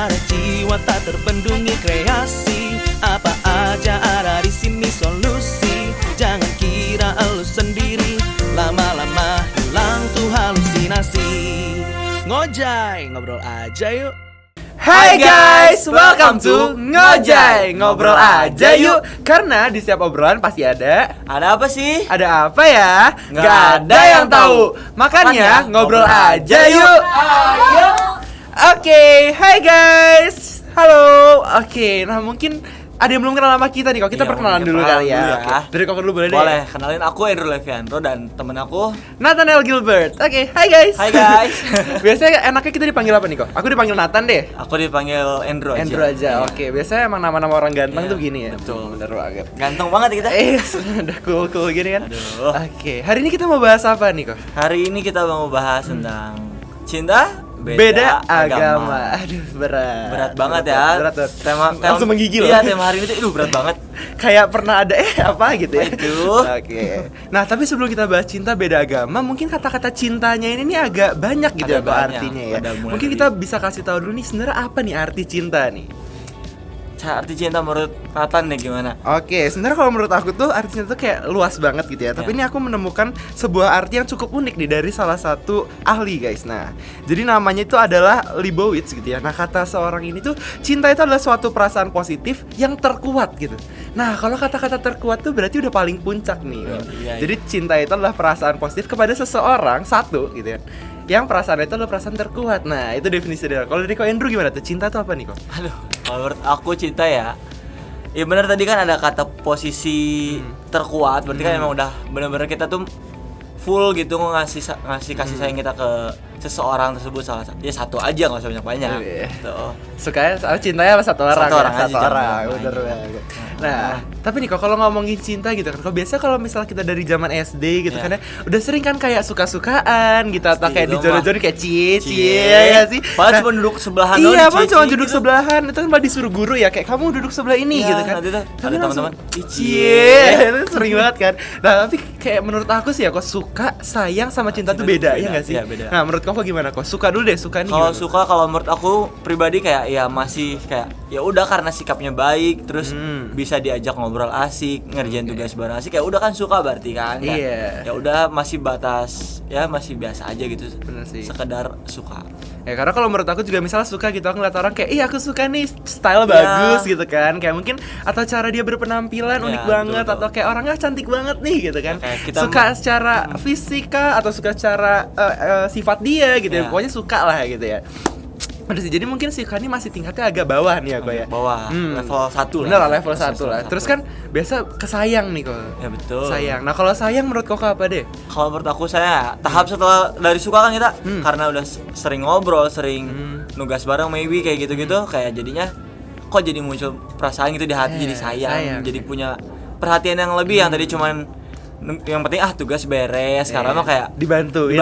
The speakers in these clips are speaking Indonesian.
ada jiwa tak terbendungi kreasi. Apa aja ada di sini solusi. Jangan kira elu sendiri, lama-lama hilang tuh halusinasi. Ngojay, ngobrol aja yuk. Hai guys, welcome to Ngojay, ngobrol aja yuk. Karena di setiap obrolan pasti ada apa sih? Ada apa ya? Nggak ada yang tahu. Makanya ngobrol aja yuk. Ayo. Oke, hai guys. Halo. Oke, nah mungkin ada yang belum kenal sama kita nih, kok kita Iya, perkenalan dulu perkenalan kali ya. dulu ya. Oke. Dari kok dulu boleh deh. Boleh, kenalin aku Andrew Leviandro dan temen aku Nathaniel Gilbert. Oke, hai guys. Hai guys. Biasanya enaknya kita dipanggil apa nih kok? Aku dipanggil Nathan deh. Aku dipanggil Andrew aja. Andrew aja. Iya. Oke, biasanya emang nama-nama orang ganteng Iya, tuh gini ya. betul. Bener banget. Ganteng banget kita. Udah cool gini kan. Aduh. Oke, hari ini kita mau bahas apa nih kok? Hari ini kita mau bahas tentang cinta Beda agama. Aduh, berat banget ya. Berat. Tema Langsung menggigil. Iya, tema hari ini tuh berat banget. Kayak pernah ada apa gitu ya. Aduh. Oke. Nah, tapi sebelum kita bahas cinta beda agama, mungkin kata-kata cintanya ini nih agak banyak gitu ya Ada kok banyak. artinya ya. Ada mulai Mungkin dari- kita bisa kasih tahu dulu nih sebenarnya apa nih arti cinta nih. Arti cinta menurut Nathan nih gimana? Oke, sebenarnya kalau menurut aku tuh arti cinta tuh kayak luas banget gitu ya. Tapi Ya. ini aku menemukan sebuah arti yang cukup unik nih dari salah satu ahli guys. Nah, jadi namanya itu adalah Leibowitz gitu ya. Nah, kata seorang ini tuh cinta itu adalah suatu perasaan positif yang terkuat gitu. Nah, kalau kata-kata terkuat tuh berarti udah paling puncak nih. Iya. Jadi cinta itu adalah perasaan positif kepada seseorang satu gitu ya. Yang perasaan itu adalah perasaan terkuat. Nah, itu definisi dari. Kalau dari Ko Andrew gimana tuh? Cinta tuh apa nih kok? Aduh, kalau menurut aku cinta ya. Ya benar tadi kan ada kata posisi terkuat, berarti kan emang udah benar-benar kita tuh full gitu ngasih kasih sayang kita ke seseorang tersebut salah satu. Ya satu aja nggak usah banyak-banyak. Iya. Gitu. Sukanya cintanya sama satu orang. Satu orang aja, satu jangan orang. banyak. Bener banget. Nah, tapi nih kok kalau ngomongin cinta gitu kan, kalau biasa kalau misalnya kita dari zaman SD gitu Iya. kan ya, udah sering kan kayak suka-sukaan gitu atau Pasti kayak dong, dijodoh-jodohin kayak cie Cie. ya sih. Padahal cuma duduk sebelahan doang, Iya, padahal cuma cie-cie duduk gitu. sebelahan. Itu kan malah disuruh guru ya, kayak kamu duduk sebelah ini Iya, gitu kan. nanti tuh Tapi ada langsung, teman-teman, "Ih, cie. Itu sering banget kan. Nah, tapi kayak menurut aku sih ya kok suka, sayang sama cinta tuh Cinta beda, tuh ya beda. enggak sih? Iya, beda. Nah, menurut kamu gimana kok? Suka dulu deh, suka nih Kalau gimana? suka, kalau menurut aku pribadi kayak ya masih kayak ya udah karena sikapnya baik, terus bisa diajak ngobrol asik, ngerjain tugas bareng asik, ya udah kan suka berarti kan. Kayak, Iya. Ya udah masih batas, ya masih biasa aja gitu. Bener sih. Sekedar suka. Ya karena kalau menurut aku juga misalnya suka gitu, aku ngeliat orang kayak iya aku suka nih style Iya. bagus gitu kan, kayak mungkin atau cara dia berpenampilan Iya, unik banget, betul. atau kayak orangnya cantik banget nih gitu kan. Kayak kita Suka secara fisika atau suka secara sifat dia gitu ya, Iya. pokoknya suka lah gitu ya. Bener sih, jadi mungkin suka ini masih tingkatnya agak bawah nih aku ya. Bawah, level 1 Bener lah, level 1 lah. Terus kan biasa kesayang nih kok. Ya betul. Sayang. Nah kalau sayang menurut kok apa deh? Kalau menurut aku saya tahap setelah dari suka kan kita karena udah sering ngobrol, sering nugas bareng maybe kayak gitu-gitu, kayak jadinya kok jadi muncul perasaan gitu di hati, jadi sayang, jadi punya perhatian yang lebih yang tadi cuman yang penting tugas beres, karena mah kayak dibantuin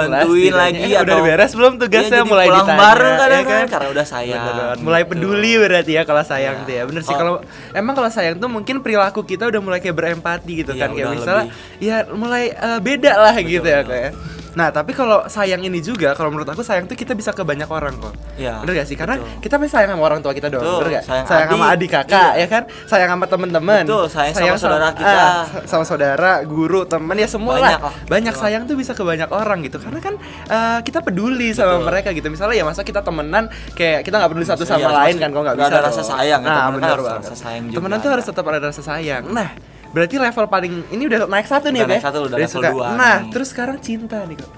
lagi udah atau beres belum tugasnya, iya, jadi mulai pulang ditanya bareng kadang ya kan karena udah sayang. Bener banget. Mulai gitu. peduli berarti ya kalau sayang Iya. tuh ya. Bener sih, kalau emang kalau sayang tuh mungkin perilaku kita udah mulai kayak berempati gitu Iya, kan, kayak udah misalnya lebih. ya mulai beda lah gitu ya betul. kayak. Nah tapi kalau sayang ini juga, kalau menurut aku sayang tuh kita bisa ke banyak orang kok. Iya, Bener gak sih? Karena betul. kita pasti sayang sama orang tua kita dong. Betul, Bener gak? sayang sama adik. adik kakak Iya. ya kan? Sayang sama temen-temen. Betul, sayang sama saudara kita. Sama saudara, guru, temen, ya semua Banyak lah. lah. Banyak Betul. sayang tuh bisa ke banyak orang gitu. Karena kan kita peduli sama Betul. mereka gitu. Misalnya ya masa kita temenan kayak kita nggak peduli satu Iya, sama lain pasti kan, kok nggak nggak bisa ada dong. rasa sayang, Nah temenan kan benar harus banget. rasa sayang juga. Temenan tuh harus tetap ada rasa sayang. Nah berarti level paling ini udah naik satu nih Udah ya. naik satu, udah Dari level suka. 2 Nah nih. terus sekarang cinta nih kok.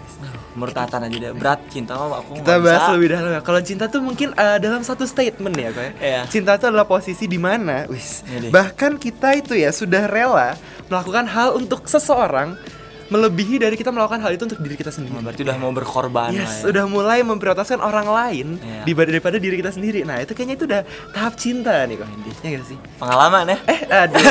Menurut Nathan aja deh, berat cinta mah aku Kita nggak bahas bisa. lebih dalam ya. Kalau cinta tuh mungkin dalam satu statement ya kok ya. Iya. Cinta itu adalah posisi di mana, Iya deh. bahkan kita itu ya sudah rela melakukan hal untuk seseorang melebihi dari kita melakukan hal itu untuk diri kita sendiri. Berarti udah mau berkorban lah Yes, ya. udah mulai memprioritaskan orang lain Iya. daripada diri kita sendiri. Nah, itu kayaknya itu udah tahap cinta nih kok. Ya gak sih? Pengalaman ya? Aduh.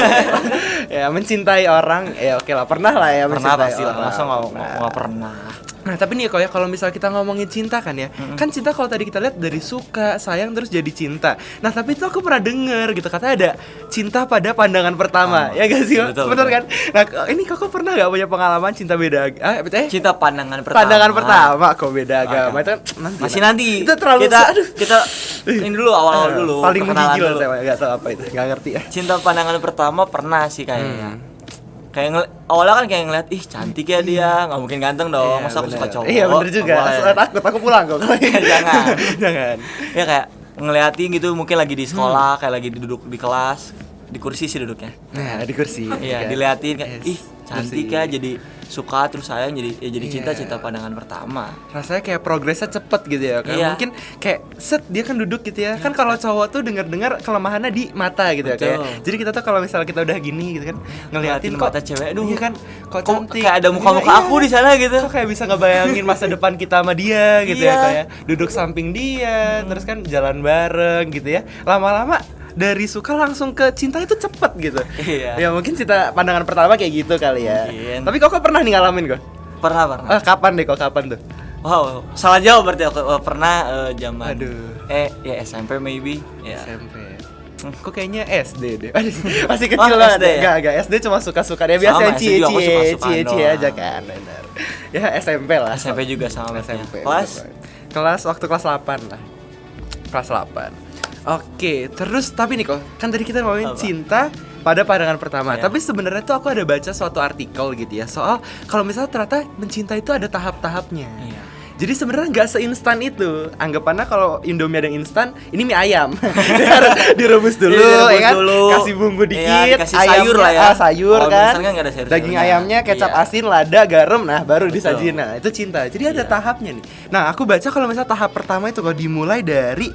Ya, mencintai orang, ya oke lah, pernah lah ya Pernah mencintai pasti lah, orang. masa Pernah. nggak pernah. Nah tapi nih kok ya, kalau misal kita ngomongin cinta kan ya, kan cinta kalau tadi kita lihat dari suka, sayang, terus jadi cinta. Nah tapi itu aku pernah denger gitu, katanya ada cinta pada pandangan pertama, ya gak sih? Betul, Bener betul. kan? Nah ini kok pernah gak punya pengalaman cinta beda Cinta pandangan pertama. pandangan pertama kok beda agama, itu kan nanti Masih lah. nanti. Itu terlalu kita aduh. kita Ini dulu awal-awal dulu. Paling perkenalan menggigil dulu. saya nggak tahu apa itu, nggak ngerti ya. Cinta pandangan pertama pernah sih kayaknya. Awalnya kan kayak ngeliat, ih cantik ya dia, nggak mungkin ganteng dong, masa aku suka cowok. Iya bener juga, Awalnya. takut aku pulang kok. Jangan. Jangan. Ya kayak ngeliatin gitu, mungkin lagi di sekolah, kayak lagi duduk di kelas, di kursi sih duduknya. Nah di kursi. Iya, kan. diliatin kayak, Yes, ih cantik kursi. ya, jadi suka terus sayang, jadi Iya. cinta pandangan pertama. Rasanya kayak progresnya cepet gitu ya kan. Iya. Mungkin kayak set dia kan duduk gitu ya. Kan kalau cowok tuh dengar kelemahannya di mata gitu ya Betul. kayak. Jadi kita tuh kalau misalnya kita udah gini gitu kan ngeliatin kok mata cewek, aduh. iya kan kok Kok cantik. kayak ada muka-muka Iya, aku iya. di sana gitu. Kok kayak bisa ngebayangin masa depan kita sama dia gitu ya Iya. kayak duduk samping dia terus kan jalan bareng gitu ya. Lama-lama dari suka langsung ke cinta itu cepet gitu. Iya. Ya mungkin cinta pandangan pertama kayak gitu kali ya. Mungkin. Tapi kok pernah nih ngalamin kok? Pernah. Kapan deh kok kapan tuh? Wow, salah jawab berarti aku. Pernah zaman Aduh. ya SMP maybe. Ya. SMP. Kok kayaknya SD deh. Masih kecil Oh, banget. SD ya? Enggak, SD cuma suka-suka dia biasa Sama, SD juga aku suka-sukaan cie doang. aja kan. Benar. Ya SMP lah. SMP juga sama berarti. SMP. Kelas Waktu kelas 8 lah. Kelas 8. Oke, terus tapi nih kok, kan tadi kita ngomongin Apa? cinta pada pandangan pertama. Iya. Tapi sebenarnya tuh aku ada baca suatu artikel gitu ya, soal kalau misalnya ternyata mencinta itu ada tahap-tahapnya. Iya. Jadi sebenarnya nggak seinstan itu. Anggapannya kalau Indomie ada instan, ini mie ayam. Dia harus direbus dulu, Direbus ya kan? dulu. Kasih bumbu Iya, dikit, dikasih sayur lah ya. sayur Kalau kan. instan kan nggak ada sayur-sayurnya. Daging ayamnya, kecap Iya. asin, lada, garam, nah baru Betul. disajin. Nah, itu cinta. Jadi ada Iya. tahapnya nih. Nah, aku baca kalau misalnya tahap pertama itu kalau dimulai dari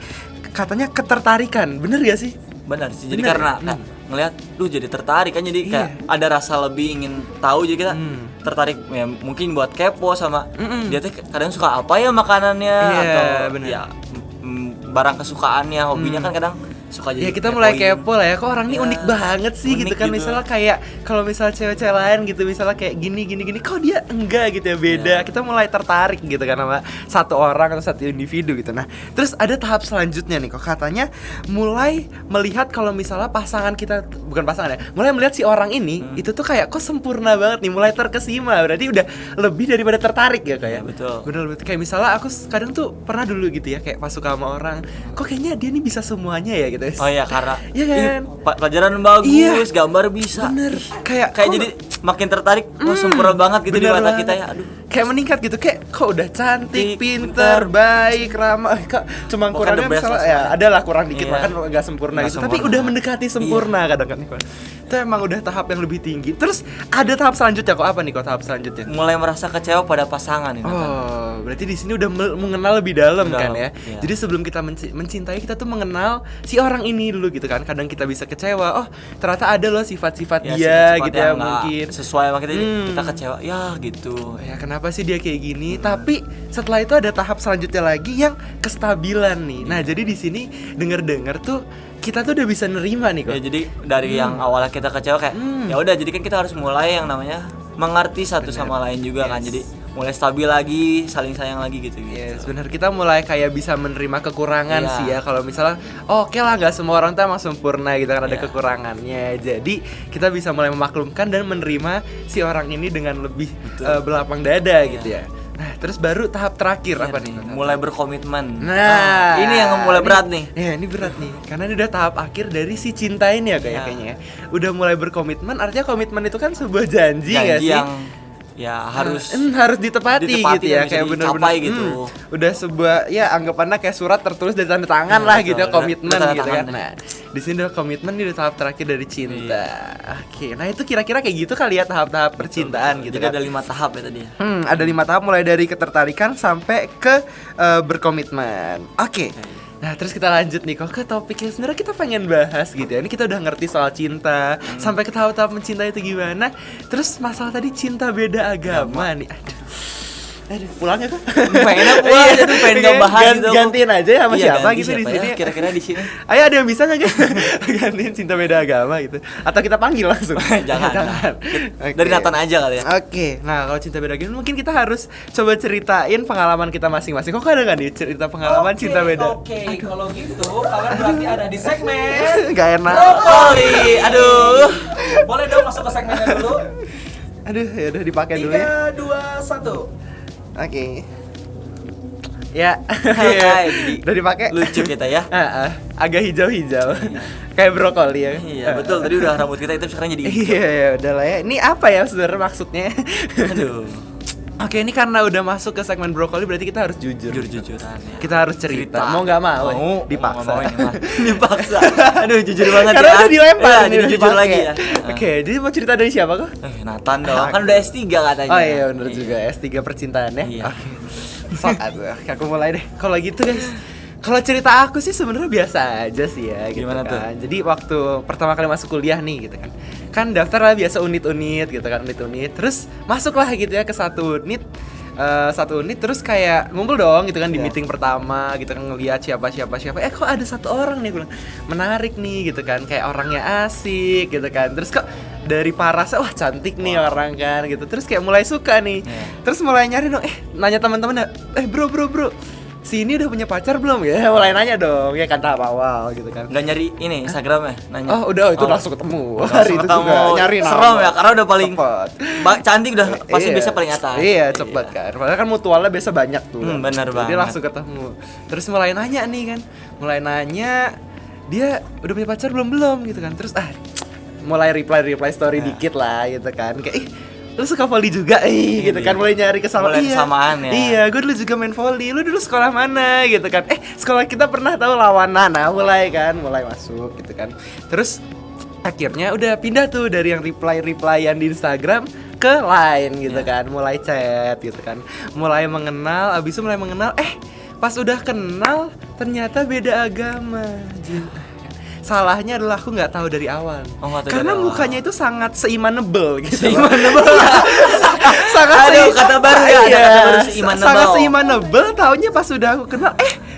katanya ketertarikan. Bener gak sih? Benar sih. Jadi Bener, karena ya? ngelihat jadi tertarik kan, jadi kayak ada rasa lebih ingin tahu, jadi kita tertarik ya, mungkin buat kepo sama dia tuh kadang suka apa ya makanannya Iya, atau bener. ya barang kesukaannya, hobinya kan kadang suka jadi Ya kita mulai kepoin. kepo lah ya, kok orang ini Iya, unik banget sih unik gitu kan. gitu. Misalnya kayak kalau misalnya cewek-cewek lain gitu, misalnya kayak gini, kok dia enggak gitu ya, beda. Iya. Kita mulai tertarik gitu kan sama satu orang atau satu individu gitu. Nah, terus ada tahap selanjutnya nih kok, katanya mulai melihat kalau misalnya pasangan kita, bukan pasangan ya, mulai melihat si orang ini itu tuh kayak kok sempurna banget nih, mulai terkesima. Berarti udah lebih daripada tertarik ya kayak. Iya, betul. Bener. Kayak misalnya aku kadang tuh pernah dulu gitu ya, kayak pas suka sama orang, kok kayaknya dia nih bisa semuanya ya gitu. Oh iya, karena Iya kan? pelajaran bagus, Iya. gambar bisa. Bener. Kayak Jadi makin tertarik, wah sempurna banget gitu di bener mata banget. kita ya. Aduh. Kayak meningkat gitu, kayak kok udah cantik, Pinter, pinter, baik, ramah. Kok cuma Bukan kurangnya the best misalnya lah, ya adalah kurang dikit, Iya. bahkan nggak sempurna Nggak gitu. Tapi sempurna. udah mendekati sempurna kadang-kadang. Itu emang udah tahap yang lebih tinggi. Terus ada tahap selanjutnya kok, apa nih kok tahap selanjutnya? Mulai merasa kecewa pada pasangan ini kan. Oh, berarti di sini udah mengenal lebih dalam kan ya. Iya. Jadi sebelum kita mencintai, kita tuh mengenal si orang ini dulu gitu kan. Kadang kita bisa kecewa, oh ternyata ada loh sifat-sifat Ya, dia sifat-sifat gitu ya yang nggak mungkin. sesuai sama kita, kita kecewa ya gitu. Ya kenapa sih dia kayak gini? Tapi setelah itu ada tahap selanjutnya lagi yang kestabilan nih. Nah jadi di sini denger tuh kita tuh udah bisa nerima nih kok. Ya jadi dari yang awalnya kita kecewa kayak ya udah, jadi kan kita harus mulai yang namanya mengerti satu sama lain juga kan. Jadi mulai stabil lagi, saling sayang lagi gitu. Ya sebenarnya kita mulai kayak bisa menerima kekurangan Iya. sih ya. Kalau misalnya oke lah, nggak semua orang tuh emang sempurna gitu kan, ada Iya. kekurangannya. Jadi kita bisa mulai memaklumkan dan menerima si orang ini dengan lebih belapang dada gitu ya. Nah terus baru tahap terakhir apa nih? Mulai berkomitmen. Nah, ini yang mulai berat nih. Ya, ini berat nih. Karena ini udah tahap akhir dari si cinta ini ya kayaknya. Udah mulai berkomitmen, artinya komitmen itu kan sebuah janji nggak sih? yang ya harus harus ditepati ditepati gitu ya, dan bisa kayak benar-benar dicapai gitu. udah sebuah ya anggapannya kayak surat tertulis dari tanda tangan lah betul. gitu ya, komitmen Udah tanda gitu kan. tangan. Nah, di sini udah komitmen, ini udah tahap terakhir dari cinta. Oke, nah itu kira-kira kayak gitu kali ya tahap-tahap percintaan gitu Jadi kan. ada 5 tahap ya tadi ya. Ada 5 tahap mulai dari ketertarikan sampai ke berkomitmen. Oke. Nah terus kita lanjut nih kok ke topiknya. Sebenarnya kita pengen bahas gitu ya. Ini kita udah ngerti soal cinta, sampai ke tahap-tahap mencintai itu gimana. Terus masalah tadi cinta beda agama nih. Aduh, pulangnya kok. Pengennya pulang, jadi pengen nggak bahas gitu. Gantiin aja ya sama Iya, siapa ganti gitu di siapa sini. ya? Kira-kira di sini. Ayo ada yang bisa nggak guys? Gantiin cinta beda agama gitu. Atau kita panggil langsung. Jangan. Oke. Dari Nathan aja kali ya. Oke, nah kalau cinta beda agama mungkin kita harus coba ceritain pengalaman kita masing-masing. Kok ada nggak nih cerita pengalaman cinta beda? Oke, kalau gitu kalian berarti ada di segmen Gak enak. Brokoli, aduh. Boleh dong masuk ke segmennya dulu. Aduh, ya udah dipakai dulu ya. 3, 2, 1. Oke. Ya. Kayak jadi Udah dipakai. lucu kita ya. Agak hijau-hijau. Kayak brokoli ya. Iya betul, tadi udah rambut kita itu sekarang jadi hijau. Iya, ya udah lah ya. Ini apa ya sebenarnya maksudnya? Aduh, Oke, ini karena udah masuk ke segmen brokoli berarti kita harus jujur. jujur-jujuran ya. Kita harus cerita. Mau nggak mau? Dipaksa. Mau ini mah. Dipaksa. Aduh, jujur banget Karena ya. udah dilempar Ya, nih, jadi udah jujur dipakai. lagi ya. Oke, jadi mau cerita dari siapa kok? Nathan dong, kan udah S3 katanya. Oh iya bener juga, S3 percintaan ya. Iya. Oke. Sok atuh, aku mulai deh. Kalau gitu guys, kalau cerita aku sih sebenarnya biasa aja sih ya gitu. Gimana tuh? Kan. Jadi waktu pertama kali masuk kuliah nih gitu kan. Kan daftar lah biasa unit-unit gitu kan, unit-unit. Terus masuklah gitu ya ke satu unit. Satu unit terus kayak ngumpul dong gitu kan di Iya. meeting pertama gitu kan, ngelihat siapa kok ada satu orang nih, gue bilang menarik nih gitu kan, kayak orangnya asik gitu kan, terus kok dari parasnya wah cantik nih orang kan gitu, terus kayak mulai suka nih. Terus mulai nyari dong, nanya teman-teman, bro si ini udah punya pacar belum ya, mulai nanya dong ya kan, tahap awal gitu kan. Nggak nyari ini Instagramnya, nanya. Oh udah, itu langsung ketemu hari itu ketemu. juga nyari nama. Serem ya, karena udah paling Cepet. cantik udah pasti Iya. biasa paling atas. Iya, cepet kan. Padahal kan mutualnya biasa banyak tuh. Bener Jadi banget. langsung ketemu. Terus mulai nanya nih kan. Mulai nanya dia udah punya pacar belum gitu kan. Terus mulai reply story dikit lah gitu kan. Kayak lu suka volley juga gitu kan, mulai nyari kesamaan. Mulai kesamaan ya. Iya, gue dulu juga main volley. Lu dulu sekolah mana gitu kan. Sekolah kita pernah tahu lawanan. Nah, mulai masuk gitu kan. Terus akhirnya udah pindah tuh dari yang replyan di Instagram ke Line gitu kan, mulai chat gitu kan, mulai mengenal, abis itu mulai mengenal, pas udah kenal ternyata beda agama. Salahnya adalah aku nggak tahu dari awal, Oh, nggak tahu karena dari awal. mukanya itu sangat seimanable gitu. Aduh, kata baru ya, ada kata baru seimanable. Sangat seimanable, taunya pas udah aku kenal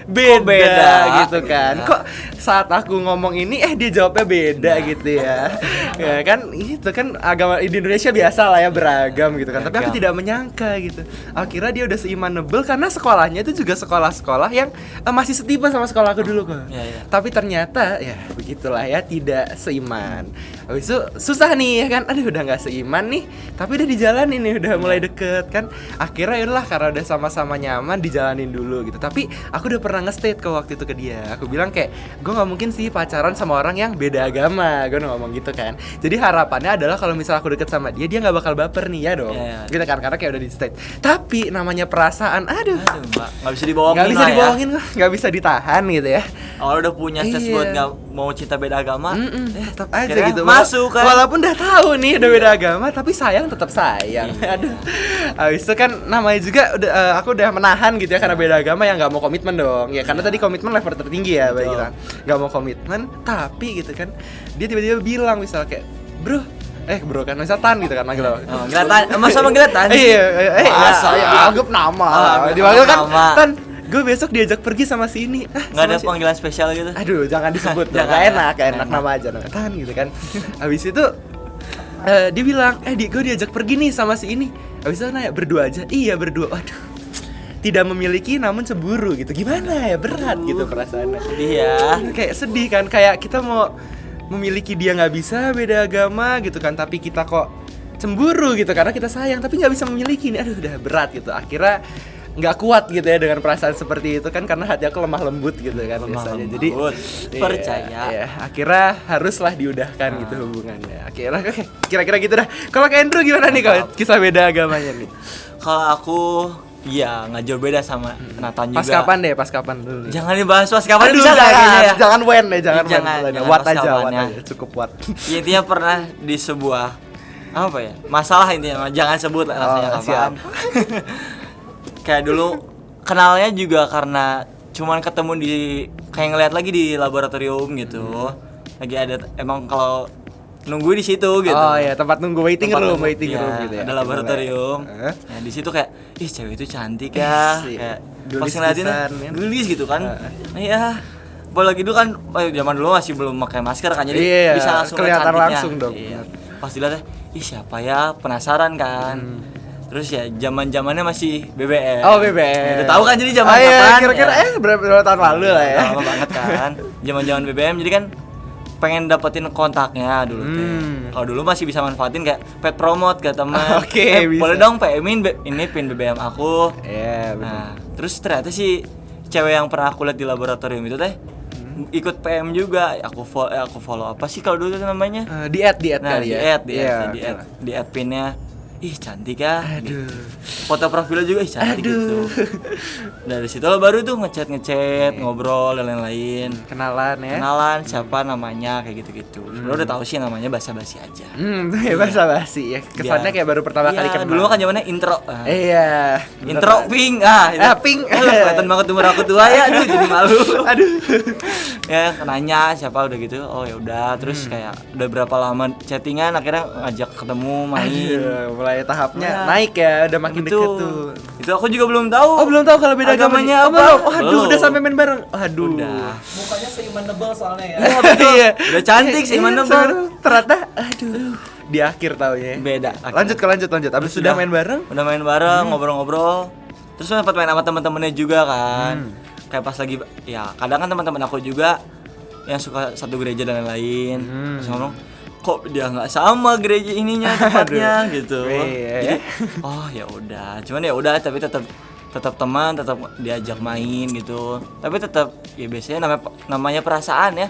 beda, beda gitu kan. Kok saat aku ngomong ini dia jawabnya beda gitu ya. Ya kan itu kan agama di Indonesia biasa lah ya, beragam gitu kan. Tapi aku Beragam. tidak menyangka gitu. Akhirnya dia udah seimanable karena sekolahnya itu juga sekolah-sekolah yang masih setipe sama sekolah aku dulu kok. Iya, iya. Tapi ternyata ya begitulah ya, tidak seiman. Habis itu susah nih ya kan. Aduh, udah nggak seiman nih, tapi udah dijalanin nih, udah mulai deket kan. Akhirnya yaudahlah, karena udah sama-sama nyaman dijalanin dulu gitu. Tapi aku udah pernah nge-state ke waktu itu ke dia. Aku bilang kayak, gue nggak mungkin sih pacaran sama orang yang beda agama. Gue ngomong gitu kan. Jadi harapannya adalah kalau misalnya aku deket sama dia nggak bakal baper nih ya dong. Iya. Gitu kan, karena kayak udah di state. Tapi namanya perasaan, aduh, Mbak, nggak bisa dibohongin. nggak bisa lah ya. dibohongin, nggak bisa ditahan gitu ya. Kalau udah punya stats Iya. buat nggak mau cinta beda agama, Tetap aja kira gitu. masuk kan. Walaupun udah tahu nih udah beda agama, tapi sayang tetap sayang. Aduh. Habis itu kan namanya juga udah aku udah menahan gitu ya, karena beda agama yang nggak mau komitmen dong. Ya karena tadi komitmen level tertinggi ya bagi kita. Nggak mau komitmen, tapi gitu kan. Dia tiba-tiba bilang misal kayak, "Bro, bro kan misal Tan gitu kan manggil aku. Oh, Gilatan, masa manggil Tan? Iya, Masa? dianggap nama. Oh, Dipanggil kan, nama. Tan, gue besok diajak pergi sama si ini. Nggak ada sama si- panggilan spesial gitu? Aduh, jangan disebut dong. Jangan. Gak enak nama aja nama Tan gitu kan. Habis itu dia bilang, gue diajak pergi nih sama si ini. Habis itu nanya, berdua aja? Iya, berdua. Waduh, tidak memiliki namun cemburu gitu. Gimana ya, berat gitu perasaannya. Sedih ya. Kayak sedih kan, kayak kita mau memiliki dia nggak bisa, beda agama gitu kan, tapi kita kok cemburu gitu karena kita sayang tapi nggak bisa memiliki nih. Aduh, udah berat gitu. Akhirnya nggak kuat gitu ya dengan perasaan seperti itu kan, karena hati aku lemah lembut gitu kan biasanya. Jadi percaya. iya, akhirnya haruslah diudahkan gitu hubungannya. Akhirnya kira-kira gitu dah. Kalau ke Andrew gimana nih kalau kisah beda agamanya nih? Kalau aku, iya nggak jauh beda sama Nathan juga. Pas kapan dulu nih? Jangan dibahas pas kapan, Aduh, bisa nggak kayaknya ya? jangan when ya, jangan Jangan what pas aja, kapannya. cukup what. Ya, intinya pernah di sebuah apa ya, masalah intinya, jangan sebut lah rasanya kapan. siap. Kayak dulu kenalnya juga karena cuman ketemu di, kayak ngeliat lagi di laboratorium gitu. Lagi ada, emang kalau nunggu di situ gitu. Oh ya, tempat nunggu waiting Tempat room nunggu, iya, room gitu ya. ada laboratorium. Nah, di situ kayak, ih cewek itu cantik ya. Ih, Kayak gelis pas ngeliatin pisan, kan. gelis gitu kan. Iya. Apalagi dulu kan, zaman dulu masih belum pakai masker kan, jadi Iya, bisa langsung kelihatan lihat cantiknya. langsung dong. Iya. Pas dilihat, ih siapa ya, penasaran kan. Terus ya zaman-zamannya masih BBM. Oh, BBM. Gitu. Tahu kan jadi zaman iya, kapan? kira-kira Ya. berapa tahun lalu lah ya. Lama banget kan. Zaman-zaman BBM, jadi kan pengen dapetin kontaknya dulu teh. Kalau dulu masih bisa manfaatin kayak pet promote ke teman. Oke, bisa. Boleh dong PM-in ini pin BBM aku. Iya, benar. Nah, terus ternyata si cewek yang pernah aku lihat di laboratorium itu teh ikut PM juga. Aku follow apa sih kalau dulu tuh namanya? Di add Nah, kali di ya. add, Iya, di add pinnya. Ih cantik ya. Aduh. Foto profilnya juga ih cantik gitu. Dari situ lo baru tuh ngechat, ngobrol dan lain-lain. Kenalan ya. Kenalan siapa namanya kayak gitu-gitu. Lo udah tahu sih namanya basa-basi aja. Basa-basi ya. Kesannya kayak baru pertama kali kenal. Dulu kan zamannya intro. Iya. Intro pink. Pink. Kelihatan banget umur aku tua ya. Aduh jadi malu. Aduh. Ya nanya siapa udah gitu. Oh ya udah terus kayak udah berapa lama chattingan akhirnya ngajak ketemu main. Aduh, mulai tahapnya Nah, naik ya, udah makin Betul. deket tuh. Itu aku juga belum tahu. Oh, belum tahu kalau beda agamanya agama. apa. Belum. Aduh, Belum. udah sampai main bareng. Aduh. Udah. Mukanya seimanable soalnya ya. Iya betul. Iya. Udah cantik sih mana sebenarnya ternyata aduh. Di akhir taunya. Beda. Lanjut. Abis sudah main bareng? Udah main bareng, ngobrol-ngobrol. Terus sempat main sama teman-temannya juga kan. Kayak pas lagi ya kadang kan teman-teman aku juga yang suka satu gereja dan lain-lain. Terus ngomong, kok dia nggak sama gereja ininya tempatnya gitu. Iya. Jadi oh ya udah. Cuman ya udah tapi tetap teman, tetap diajak main gitu. Tapi tetap ya biasanya namanya perasaan ya.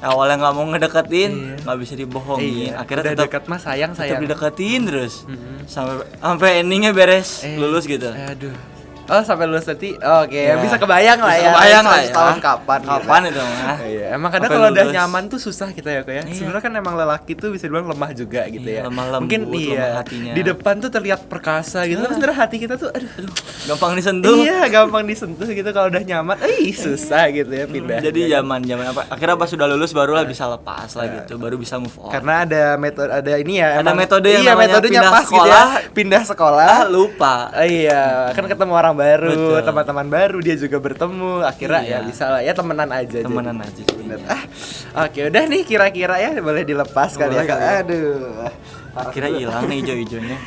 Awalnya nggak mau ngedeketin, nggak bisa dibohongin. Iya. Akhirnya udah tetap dekat mah sayang. tetap dideketin terus. Sampai endingnya beres, lulus gitu. Aduh. Oh, sampai lulus nanti. Oke, Ya. bisa kebayang lah Bisa ya. kebayang lah ya. Tahun kapan? Kapan itu mah? Iya, emang kadang Sampai kalau udah lulus. nyaman tuh susah kita ya kok ya. Iya. Sebenarnya kan emang lelaki tuh bisa dibilang lemah juga gitu ya. Iya, lemah lembut, Mungkin lemah hatinya. di depan tuh terlihat perkasa gitu, tapi sebenarnya hati kita tuh aduh. Gampang disentuh. Iya, gampang disentuh gitu kalau udah nyaman. Susah gitu ya pindah. Jadi zaman apa? Akhirnya pas sudah lulus barulah bisa lepas lah gitu, baru bisa move on. karena ada metode ini ya. Ada emang- metode yang iya, namanya metodenya pindah pas gitu sekolah. ya. Pindah sekolah. Lupa. Iya, kan ketemu orang baru, Betul. teman-teman baru, dia juga bertemu. Akhirnya Iya. ya bisa lah ya temenan aja. Temenan jadi. aja jadinya. Oke, udah nih kira-kira ya boleh dilepas kali ya. Boleh, Kak. boleh. Aduh. Kira hilang nih hijau-hijaunya.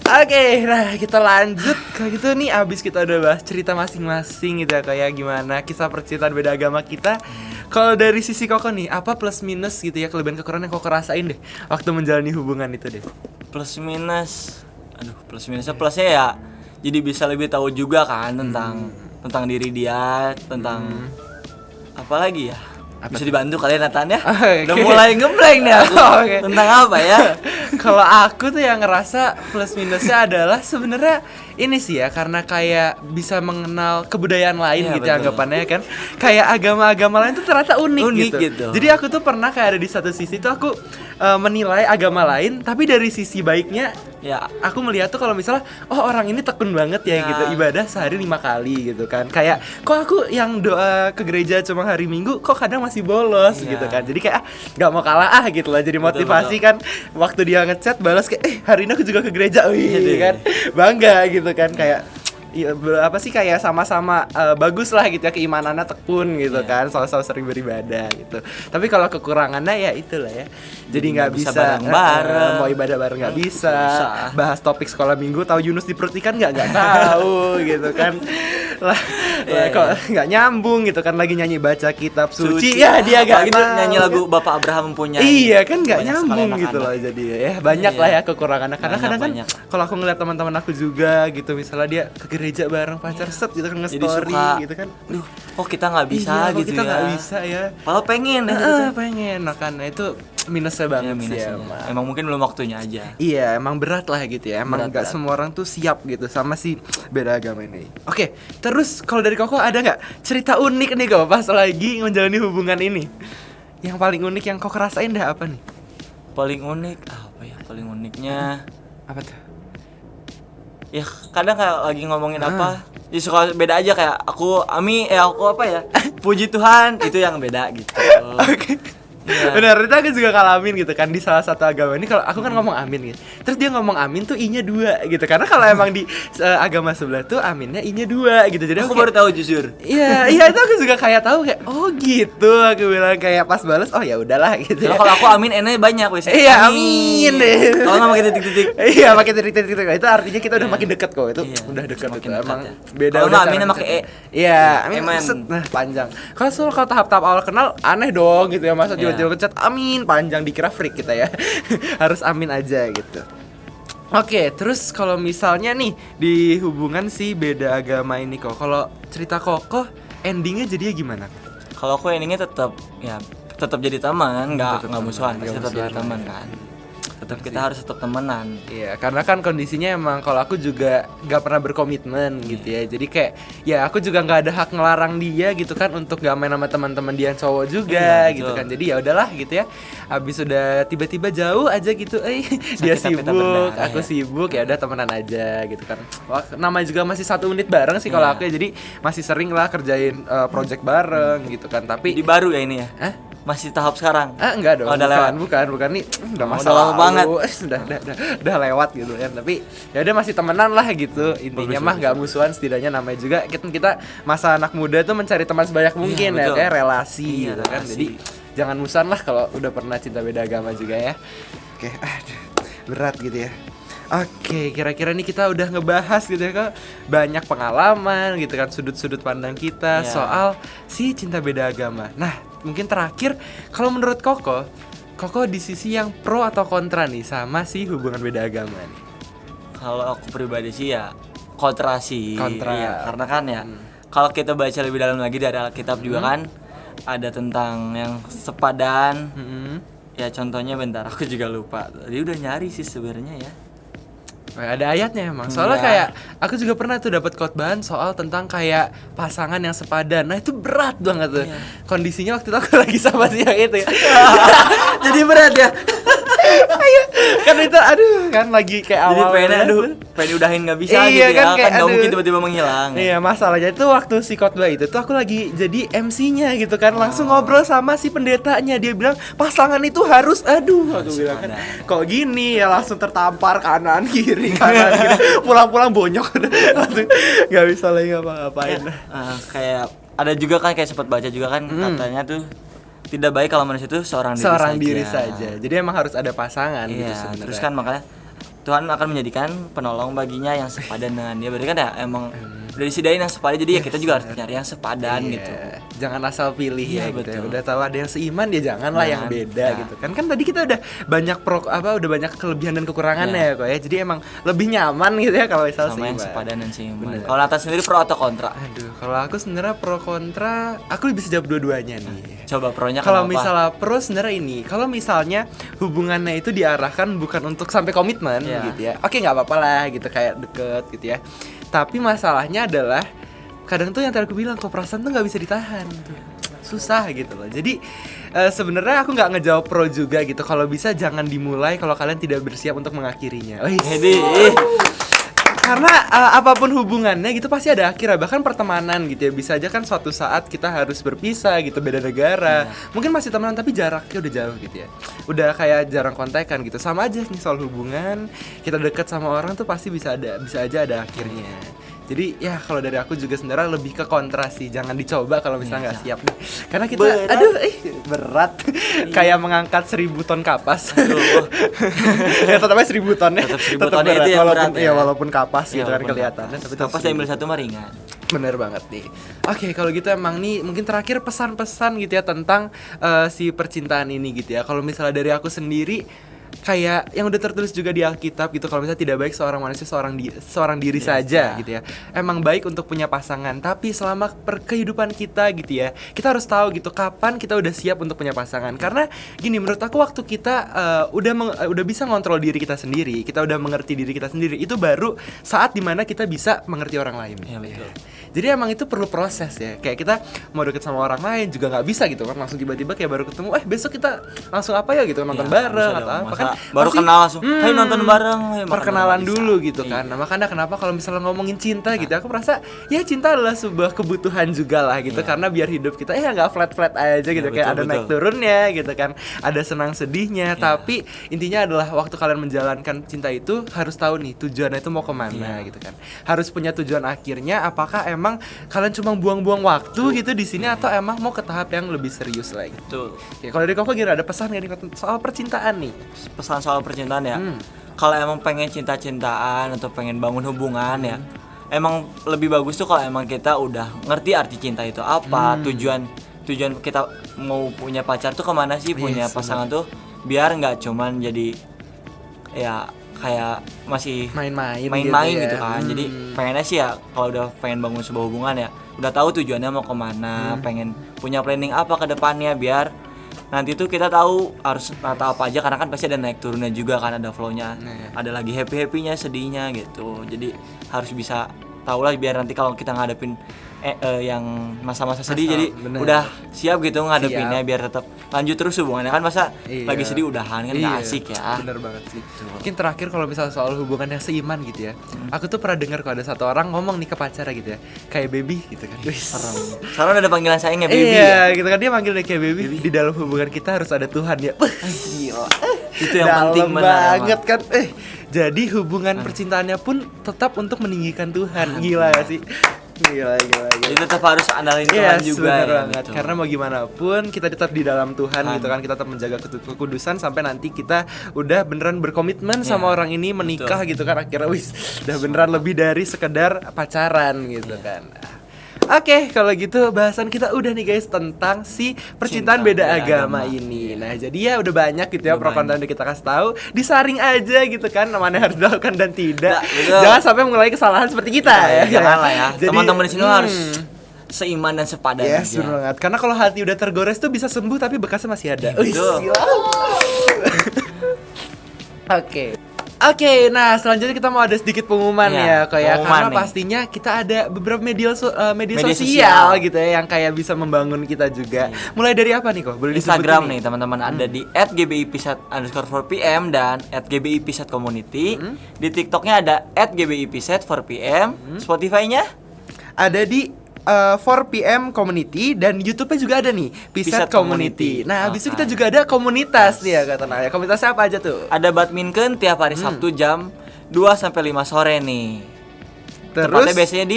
Oke, nah kita lanjut kayak gitu nih. Abis kita udah bahas cerita masing-masing gitu ya, kayak gimana kisah percintaan beda agama kita. Kalau dari sisi Koko nih, apa plus minus gitu ya, kelebihan kekurangan yang Koko rasain deh waktu menjalani hubungan itu deh. Plus minus. Aduh, plus minusnya plusnya ya jadi bisa lebih tahu juga kan tentang diri dia, tentang apa lagi ya? Bisa dibantu kalian Nathan ya? Oke. Udah mulai ngeblank nih aku. Oke. Tentang apa ya? Kalau aku tuh yang ngerasa plus minusnya adalah sebenarnya ini sih ya, karena kayak bisa mengenal kebudayaan lain Iya, gitu ya, betul. anggapannya kan. Kayak agama-agama lain tuh ternyata unik, Unik gitu. gitu. Jadi aku tuh pernah kayak ada di satu sisi tuh aku menilai agama lain, tapi dari sisi baiknya Ya, aku melihat tuh kalau misalnya oh orang ini tekun banget ya Ya. gitu, ibadah sehari 5 kali gitu kan. Kayak kok aku yang doa ke gereja cuma hari Minggu kok kadang masih bolos Iya. gitu kan. Jadi kayak nggak mau kalah gitu lah, jadi Betul, motivasi kan. Waktu dia ngechat balas kayak hari ini aku juga ke gereja. Wih Iya deh. kan bangga gitu kan, kayak iya, apa sih kayak sama-sama bagus lah gitu ya, keimanannya tekun gitu Iya. kan, sama-sama sering beribadah gitu. Tapi kalau kekurangannya ya itulah ya, jadi nggak bisa bareng-bareng. mau ibadah bareng nggak bisa. Bisa. Bahas topik sekolah minggu, tahu Yunus di perut ikan nggak tahu gitu kan. Lah Iya, kok nggak nyambung gitu kan, lagi nyanyi baca kitab suci, ya dia gak gitu tahu. nyanyi lagu Bapak Abraham mempunyai. Iya kan nggak Banyak sekali nyambung anak-anak. gitu loh, jadi ya banyak Iya. lah ya kekurangannya. Karena Banyak, kadang kan banyak. kalau aku ngeliat teman-teman aku juga gitu, misalnya dia ke gereja bareng pacar set gitu kan, Jadi nge-story suka gitu kan. Duh, kok kita nggak bisa Iya, kok gitu kita ya. nggak bisa ya. Padahal pengen ya. Pengen, makanya itu minusnya banget sih minusnya. emang. Emang mungkin belum waktunya aja. Iya, emang berat lah gitu ya. Emang Berat, nggak berat. semua orang tuh siap gitu sama si beda agama ini. Oke, terus kalau dari Koko ada nggak cerita unik nih kok pas lagi menjalani hubungan ini? Yang paling unik yang Koko rasain dah apa nih? Paling unik apa ya? Paling uniknya Apa tuh? ya kadang kayak lagi ngomongin apa ya suka beda aja, kayak aku aku apa ya, puji Tuhan itu yang beda gitu. Oke. Iya. Benar, itu aku juga ngalamin gitu kan di salah satu agama ini. Kalau aku kan ngomong amin gitu, terus dia ngomong amin tuh i-nya 2 gitu. Karena kalau emang di agama sebelah tuh aminnya i-nya 2 gitu. Jadi Aku kayak- baru tahu jujur. Iya, itu aku juga kayak tahu kayak oh gitu. Aku bilang kayak pas balas oh ya udahlah gitu. Soalnya Ya. kalau aku amin N-nya banyak wes. Iya, amin deh. Kalau nggak pakai titik-titik. Iya, pakai titik-titik itu artinya kita udah makin dekat kok. Itu Iya, udah dekat semakin itu. dekat Emang ya. beda Kalau udah nggak cara aminnya pakai ngechat. E. Iya, amin Eman. set, nah panjang. Kalau tahap-tahap awal kenal aneh dong gitu ya, masa tiba-tiba tiba-tiba ngechat amin panjang dikira freak kita ya. Harus amin aja gitu. Oke, terus kalau misalnya nih di hubungan si beda agama ini kok, kalau cerita Koko endingnya jadinya gimana? Kalau aku endingnya tetap jadi teman, nggak teman, musuhan, nggak tetap jadi musuhan teman lah. kan. Tetap kita harus tetap temenan. Iya, karena kan kondisinya emang kalau aku juga nggak pernah berkomitmen gitu ya. Jadi kayak ya aku juga nggak ada hak ngelarang dia gitu kan untuk nggak main sama teman-teman dia yang cowok juga gitu kan. Jadi ya udahlah gitu ya. Habis udah tiba-tiba jauh aja gitu, dia sibuk, aku sibuk, ya udah temenan aja gitu kan. Wah, namanya juga masih 1 menit bareng sih kalau aku ya. Jadi masih sering lah kerjain project bareng gitu kan. Tapi di baru ya ini ya. Hah? Masih tahap sekarang? Enggak dong, bukan nih udah masa lama banget. udah lewat gitu kan. Tapi ya udah masih temenan lah gitu. Intinya mah nggak musuhan, setidaknya namanya juga kita masa anak muda tuh mencari teman sebanyak mungkin ya, kayak relasi gitu kan. Jadi jangan musuhan lah kalau udah pernah cinta beda agama juga ya. Oke, aduh, berat gitu ya. Oke, kira-kira nih kita udah ngebahas gitu ya kok, banyak pengalaman gitu kan, sudut-sudut pandang kita soal si cinta beda agama. Nah, mungkin terakhir kalau menurut Koko di sisi yang pro atau kontra nih sama si hubungan beda agama nih? Kalau aku pribadi sih ya kontra sih. Iya, karena kan ya kalau kita baca lebih dalam lagi dari Alkitab juga kan ada tentang yang sepadan. Ya contohnya bentar aku juga lupa. Tadi udah nyari sih sebenarnya ya. Ada ayatnya emang. Soalnya kayak aku juga pernah tuh dapat khotbahan soal tentang kayak pasangan yang sepadan. Nah, itu berat banget tuh. Kondisinya waktu itu aku lagi sama si yang itu ya. Jadi berat ya. Kan itu kan lagi kayak awal. Jadi pengen udahin nggak bisa gitu ya. Kan Nggak mungkin tiba-tiba menghilang. Iya, masalahnya itu waktu si khotbah itu tuh aku lagi jadi MC-nya gitu kan. Langsung ngobrol sama si pendetanya. Dia bilang pasangan itu harus aku bilang kan kok gini ya, langsung tertampar kanan kiri. Pulang-pulang bonyok langsung nggak bisa lagi ngapa-ngapain. Kayak ada juga kan kayak sempat baca juga kan katanya tuh tidak baik kalau manusia itu seorang diri saja. Jadi emang harus ada pasangan gitu sebenarnya. Terus kan makanya Tuhan akan menjadikan penolong baginya yang sepadan dengan dia. Berarti kan ya emang udah disediain yang sepadan, jadi ya kita juga harus nyari yang sepadan gitu. Jangan asal pilih ya gitu ya. Udah tahu ada yang seiman ya janganlah yang beda gitu kan. Kan tadi kita udah banyak udah banyak kelebihan dan kekurangannya kok ya. Jadi emang lebih nyaman gitu ya kalau misalnya sama yang sepadan dan seiman. Bener. Kalau atas sendiri pro atau kontra? Aduh, kalau aku sebenarnya pro kontra, aku bisa jawab dua-duanya nih. Coba pronya kalau misalnya pro sebenarnya ini, kalau misalnya hubungannya itu diarahkan bukan untuk sampai komitmen gitu ya. Oke, nggak apa-apa lah gitu, kayak deket gitu ya. Tapi masalahnya adalah kadang tuh yang tadi aku bilang, kok perasaan tuh nggak bisa ditahan gitu. Susah gitu loh. Jadi sebenarnya aku nggak ngejawab pro juga gitu. Kalau bisa jangan dimulai kalau kalian tidak bersiap untuk mengakhirinya. Karena apapun hubungannya gitu pasti ada akhirnya. Bahkan pertemanan gitu ya, bisa aja kan suatu saat kita harus berpisah gitu, beda negara. Mungkin masih temenan tapi jaraknya udah jauh gitu ya. Udah kayak jarang kontekan gitu. Sama aja nih soal hubungan, kita deket sama orang tuh pasti bisa aja ada akhirnya. Jadi ya kalau dari aku juga sebenarnya lebih ke kontra sih. Jangan dicoba kalau misalnya nggak siap. Karena kita berat. Kayak mengangkat 1000 ton kapas. Ya tetapnya 1000 ton ya. Tetap berat itu walaupun berat, walaupun kapas gitu kan kelihatannya. Tapi kapas diambil satu mah ringan. Bener banget nih. Oke, kalau gitu emang nih mungkin terakhir pesan-pesan gitu ya tentang si percintaan ini gitu ya. Kalau misalnya dari aku sendiri, kayak yang udah tertulis juga di Alkitab gitu, kalau misalnya tidak baik seorang manusia seorang diri saja gitu ya. Emang baik untuk punya pasangan, tapi selama kehidupan kita gitu ya, kita harus tahu gitu kapan kita udah siap untuk punya pasangan. Karena gini, menurut aku waktu kita udah bisa ngontrol diri kita sendiri, kita udah mengerti diri kita sendiri, itu baru saat dimana kita bisa mengerti orang lain. Betul. Jadi emang itu perlu proses ya. Kayak kita mau deket sama orang lain juga nggak bisa gitu kan, langsung tiba-tiba kayak baru ketemu, besok kita langsung apa ya gitu, nonton bareng atau apa kan, baru kenal langsung, ayo nonton bareng, perkenalan dulu gitu kan. Nah makanya kenapa kalau misalnya ngomongin cinta gitu, aku merasa ya cinta adalah sebuah kebutuhan juga lah gitu, karena biar hidup kita nggak flat aja gitu, kayak ada naik turunnya gitu kan, ada senang sedihnya. Tapi intinya adalah waktu kalian menjalankan cinta itu harus tahu nih tujuannya itu mau kemana gitu kan, harus punya tujuan akhirnya. Apakah emang kalian cuma buang-buang waktu gitu di sini atau emang mau ke tahap yang lebih serius lagi? Betul. Ya, kalau dari Koko gimana, ada pesan nggak nih soal percintaan nih? Pesan soal percintaan ya. Kalau emang pengen cinta-cintaan atau pengen bangun hubungan ya, emang lebih bagus tuh kalau emang kita udah ngerti arti cinta itu apa, tujuan tujuan kita mau punya pacar tuh kemana sih, punya pasangan tuh biar nggak cuman jadi ya kayak masih main-main gitu kan. Jadi pengennya sih ya kalau udah pengen bangun sebuah hubungan ya udah tahu tujuannya mau kemana, pengen punya planning apa ke depannya biar nanti tuh kita tahu harus nata apa aja, karena kan pasti ada naik turunnya juga kan, ada flow-nya, ada lagi happy-happynya, sedihnya gitu. Jadi harus bisa tahu lah biar nanti kalau kita ngadepin yang masa-masa sedih jadi udah siap gitu ngadepinnya biar tetap lanjut terus hubungannya kan. Masa lagi sedih udahan kan nggak asik ya. Bener banget sih. Mungkin terakhir kalau misalnya soal hubungan yang seiman gitu ya, aku tuh pernah dengar kalau ada satu orang ngomong nih ke pacarnya gitu ya, kayak baby gitu kan. Sekarang ada panggilan sayangnya baby ya gitu kan, dia manggil dia kayak baby. Di dalam hubungan kita harus ada Tuhan ya. Gila. Itu yang penting banget kan. Jadi hubungan percintaannya pun tetap untuk meninggikan Tuhan. Gila gak sih? Gila. Jadi tetap harus andalin Tuhan juga ya. Banget. Gitu. Karena mau gimana pun kita tetap di dalam Tuhan gitu kan. Kita tetap menjaga kekudusan sampai nanti kita udah beneran berkomitmen sama orang ini, menikah gitu kan. Akhirnya udah beneran lebih dari sekedar pacaran gitu kan. Oke, kalau gitu bahasan kita udah nih guys tentang si percintaan beda agama ini. Nah, jadi ya udah banyak gitu ya pro kontra yang kita kasih tahu. Disaring aja gitu kan, mana yang harus dilakukan dan tidak. Jangan sampai mengulangi kesalahan seperti kita ya. Jangan lah ya. Teman-teman di sini harus seiman dan sepadan aja. Bener banget. Karena kalau hati udah tergores tuh bisa sembuh tapi bekasnya masih ada. Oke, nah selanjutnya kita mau ada sedikit pengumuman ya kayak karena pastinya kita ada beberapa media sosial gitu ya yang kayak bisa membangun kita juga. Mulai dari apa nih kok? Boleh Instagram nih teman-teman, ada di @gbipsat_4pm dan @gbipsat_community. Di TikToknya ada @gbipsat4pm. Spotify-nya ada di 4PM Community dan YouTube-nya juga ada nih Pisat Community. Nah, habis itu kita juga ada komunitas nih ya kata Naya. Komunitasnya apa aja tuh? Ada badminton tiap hari Sabtu jam 2 sampai 5 sore nih. Tempatnya biasanya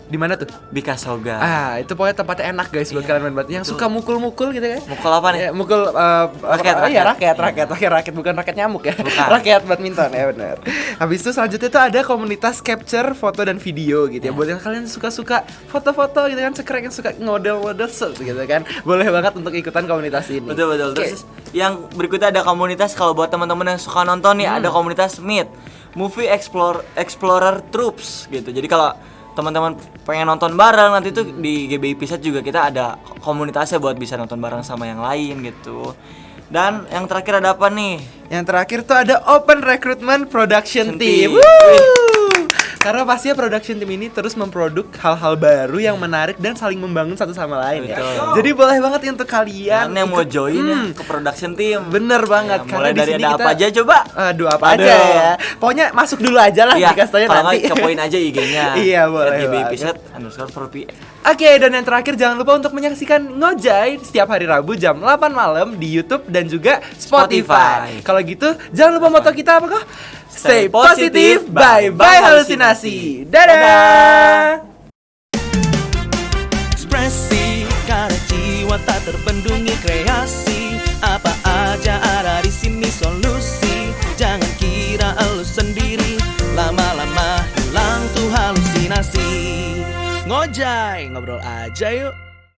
di mana tuh? Bikasoga. Itu pokoknya tempatnya enak guys buat kalian main badminton. Yang suka mukul-mukul gitu kan? Mukul apa nih? Mukul raket bukan raket nyamuk ya. Raket badminton ya benar. Habis itu selanjutnya tuh ada komunitas capture foto dan video gitu ya. Buat yang kalian suka-suka foto-foto gitu kan, cekrek yang suka ngodel-ngodel gitu kan. Boleh banget untuk ikutan komunitas ini. Betul. Terus yang berikutnya ada komunitas kalau buat teman-teman yang suka nonton nih, ada komunitas Meet Movie Explorer Troops gitu. Jadi kalau teman-teman pengen nonton bareng nanti tuh di GBI Pisat juga kita ada komunitasnya buat bisa nonton bareng sama yang lain gitu. Dan yang terakhir ada apa nih? Yang terakhir tuh ada Open Recruitment Production Team. Karena pastinya production team ini terus memproduk hal-hal baru yang menarik dan saling membangun satu sama lain ya. Jadi boleh banget untuk kalian yang mau join ke production team. Bener banget. Ya, mulai dari ada apa aja coba? Aduh apa aja ya. Pokoknya masuk dulu aja lah dikasih tanya nanti. Kalau kepoin aja IG-nya. Iya boleh. GBI_Pisat_4pm. Oke, dan yang terakhir jangan lupa untuk menyaksikan Ngojai setiap hari Rabu jam 8 malam di YouTube dan juga Spotify. Kalau gitu jangan lupa moto kita apa kok? Stay positive, bye-bye halusinasi. Dadah. Ekspresi karena jiwa tak terbendungi kreasi. Apa aja ada di sini solusi. Jangan kira elu sendiri, lama-lama hilang tuh halusinasi. Ngojai, ngobrol aja yuk.